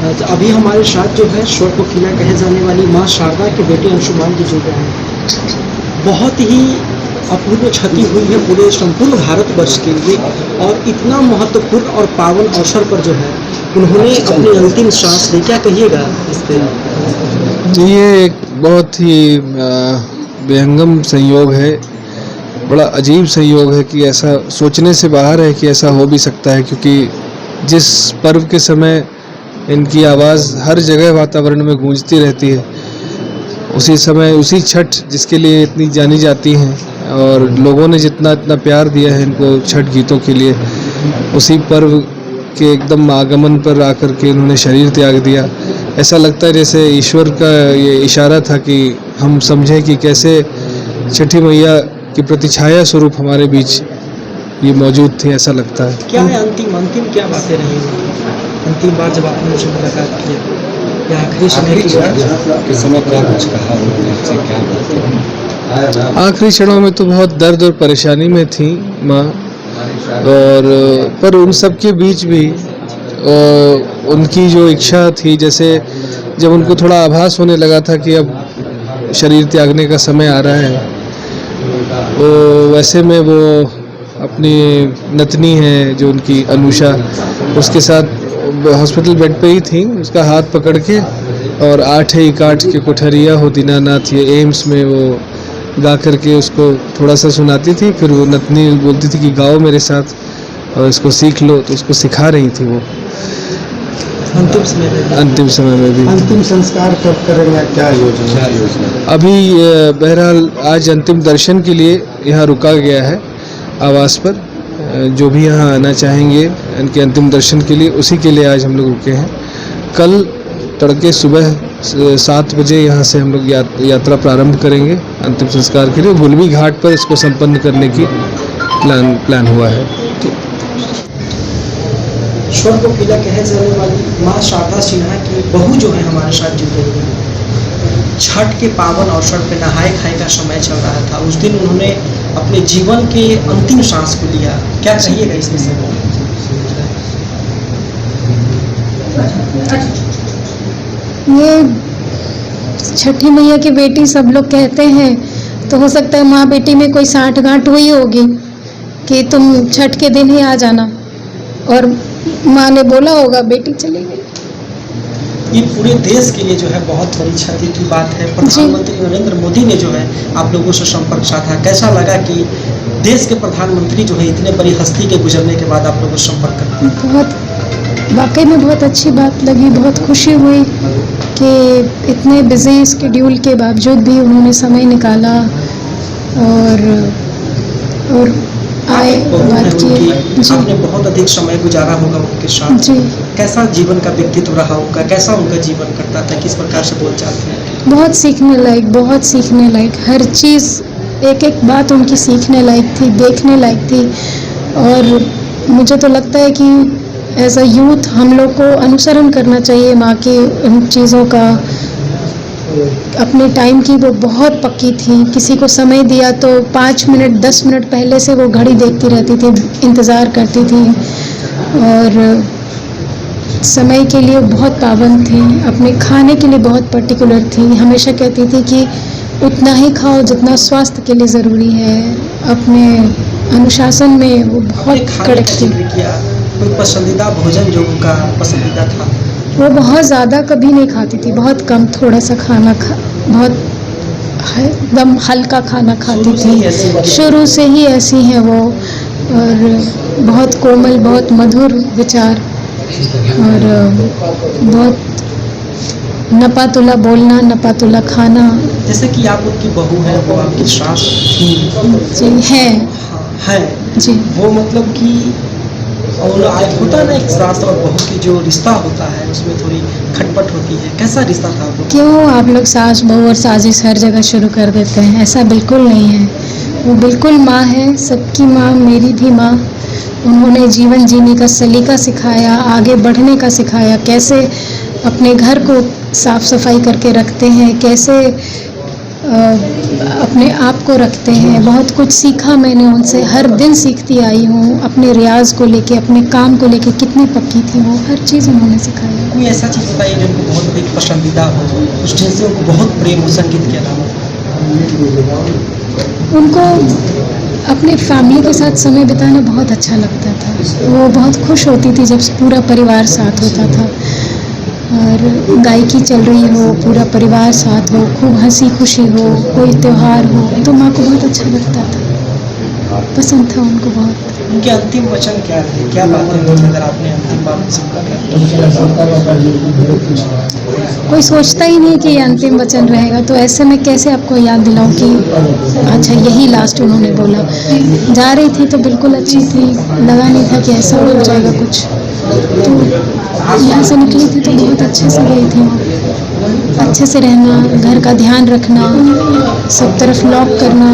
तो अभी हमारे साथ जो है स्वर कोकिला कहे जाने वाली माँ शारदा के बेटे अंशुमान जी जुड़ रहे हैं। बहुत ही अपूर्व क्षति हुई है पूरे संपूर्ण भारतवर्ष के लिए, और इतना महत्वपूर्ण और पावन अवसर पर जो है उन्होंने अपनी अंतिम सांस ली। क्या कहिएगा इस पर? ये एक बहुत ही विहंगम संयोग है, बड़ा अजीब संयोग है कि ऐसा सोचने से बाहर है कि ऐसा हो भी सकता है, क्योंकि जिस पर्व के समय इनकी आवाज़ हर जगह वातावरण में गूंजती रहती है, उसी समय उसी छठ जिसके लिए इतनी जानी जाती हैं और लोगों ने जितना इतना प्यार दिया है इनको छठ गीतों के लिए, उसी पर्व के एकदम आगमन पर आकर के इन्होंने शरीर त्याग दिया। ऐसा लगता है जैसे ईश्वर का ये इशारा था कि हम समझें कि कैसे छठी मैया की प्रतिछाया स्वरूप हमारे बीच ये मौजूद थी, ऐसा लगता है। क्या है अंतिम क्या बातें रही अंतिम बार जब आपने उनसे मुलाकात की, या आखिरी समय क्या कुछ कहा? आखिरी क्षणों में तो बहुत दर्द और परेशानी में थी माँ, और पर उन सब के बीच भी उनकी जो इच्छा थी, जैसे जब उनको थोड़ा आभास होने लगा था कि अब शरीर त्यागने का समय आ रहा है, वो वैसे में वो अपनी नतनी है जो उनकी अनुषा, उसके साथ हॉस्पिटल बेड पे ही थी, उसका हाथ पकड़ के और 8 के कोठरिया हो दीनानाथ, ये एम्स में वो गा करके उसको थोड़ा सा सुनाती थी। फिर वो नतनी बोलती थी कि गाओ मेरे साथ और इसको सीख लो, तो उसको सिखा रही थी वो अंतिम समय में भी। अंतिम संस्कार कब करेंगे, क्या योजना? अभी बहरहाल आज अंतिम दर्शन के लिए यहाँ रुका गया है आवास पर। जो भी यहाँ आना चाहेंगे इनके अंतिम दर्शन के लिए, उसी के लिए आज हम लोग रुके हैं। कल तड़के सुबह 7 बजे यहाँ से हम लोग यात्रा प्रारंभ करेंगे अंतिम संस्कार के लिए। गुलबी घाट पर इसको संपन्न करने की प्लान हुआ है। स्वर कोकिला कहे जाने वाली माँ शारदा सिन्हा की बहू जो है हमारे साथ जुड़ रही है। छठ के पावन अवसर पर नहाए खाए का समय चल रहा था, उस दिन उन्होंने अपने जीवन के अंतिम सांस को लिया। क्या कहिएगा इस विषय में? ये छठी मैया की बेटी सब लोग कहते हैं, तो हो सकता है माँ बेटी में कोई साठगांठ हुई होगी कि तुम छठ के दिन ही आ जाना, और माँ ने बोला होगा, बेटी चली गई। ये पूरे देश के लिए जो है बहुत बड़ी क्षति की बात है। प्रधानमंत्री नरेंद्र मोदी ने जो है आप लोगों से संपर्क साधा, कैसा लगा कि देश के प्रधानमंत्री जो है इतने बड़ी हस्ती के गुजरने के बाद आप लोगों से संपर्क करते हैं? बहुत वाकई में बहुत अच्छी बात लगी, बहुत खुशी हुई कि इतने बिजी स्केड्यूल के बावजूद भी उन्होंने समय निकाला और आए, बात की। आपने बहुत अधिक समय गुजारा होगा उनके साथ जी। कैसा जीवन का व्यक्तित्व रहा होगा, कैसा उनका जीवन करता था, किस प्रकार से बोलचाल थे? बहुत सीखने लायक, हर चीज़ एक एक बात उनकी सीखने लायक थी, देखने लायक थी। और मुझे तो लगता है कि एज अ यूथ हम लोग को अनुसरण करना चाहिए माँ की उन चीज़ों का। अपने टाइम की वो बहुत पक्की थी, किसी को समय दिया तो 5 मिनट 10 मिनट पहले से वो घड़ी देखती रहती थी, इंतज़ार करती थी, और समय के लिए बहुत पाबंद थी। अपने खाने के लिए बहुत पर्टिकुलर थी, हमेशा कहती थी कि उतना ही खाओ जितना स्वास्थ्य के लिए ज़रूरी है। अपने अनुशासन में वो बहुत कड़क थी। कोई पसंदीदा भोजन जो उनका पसंदीदा था? वो बहुत ज़्यादा कभी नहीं खाती थी, बहुत कम, थोड़ा सा खाना बहुत एकदम हल्का खाना खाती थी। शुरू से ही ऐसी हैं वो, और बहुत कोमल, बहुत मधुर विचार, और बहुत नपातुला बोलना, नपातुला खाना। जैसे कि आप उनकी बहू है, वो आपकी सास थी जी है जी, वो मतलब कि और आज होता है ना एक सास और बहू की जो रिश्ता होता है उसमें थोड़ी खटपट होती है, कैसा रिश्ता था वो? क्यों आप लोग सास बहू और साजिश हर जगह शुरू कर देते हैं? ऐसा बिल्कुल नहीं है, वो बिल्कुल माँ है, सबकी माँ, मेरी भी माँ। उन्होंने जीवन जीने का सलीका सिखाया, आगे बढ़ने का सिखाया, कैसे अपने घर को साफ सफाई करके रखते हैं, कैसे अपने आप को रखते हैं। बहुत कुछ सीखा मैंने उनसे, हर दिन सीखती आई हूँ। अपने रियाज को लेके, अपने काम को लेके कितनी पक्की थी वो, हर चीज़ उन्होंने सिखाई। कोई ऐसा चीज़ बताइए जो उनको बहुत अधिक पसंदीदा हो, उस चीज़ से उनको बहुत प्रेम हो संगीत के अलावा। उनको अपने फैमिली के साथ समय बिताना बहुत अच्छा लगता था। वो बहुत खुश होती थी जब पूरा परिवार साथ होता था, और गायकी चल रही हो, पूरा परिवार साथ हो, खूब हंसी खुशी हो, कोई त्यौहार हो, तो माँ को बहुत अच्छा लगता था, पसंद था उनको बहुत। उनके अंतिम वचन क्या रहे, क्या बातें थी अगर आपने अंतिम बार उनसे कोई सोचता ही नहीं कि ये अंतिम वचन रहेगा, तो ऐसे में कैसे आपको याद दिलाऊं कि अच्छा यही लास्ट उन्होंने बोला। जा रही थी तो बिल्कुल अच्छी थी, लगा नहीं था कि ऐसा हो जाएगा कुछ। तो यहाँ से निकली थी तो बहुत अच्छे से गई थी वो। अच्छे से रहना, घर का ध्यान रखना, सब तरफ लॉक करना,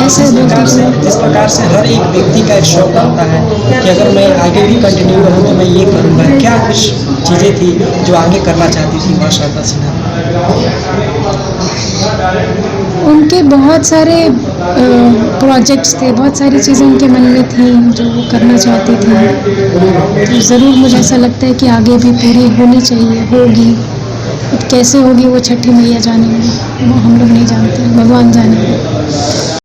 ऐसे बोलती थी। जिस प्रकार से हर एक व्यक्ति का एक शौक होता है कि अगर मैं आगे भी कंटिन्यू रहूँगा मैं ये करूँगा, क्या कुछ चीज़ें थी जो आगे करना चाहती थी माँ शारदा सिन्हा? उनके बहुत सारे प्रोजेक्ट्स थे, बहुत सारी चीज़ें उनके मन में थी जो वो करना चाहती थी। तो ज़रूर मुझे ऐसा लगता है कि आगे भी पूरी होनी चाहिए, होगी। अब कैसे होगी वो छठी मैया जानेंगी, वो हम लोग नहीं जानते, भगवान जानेंगे।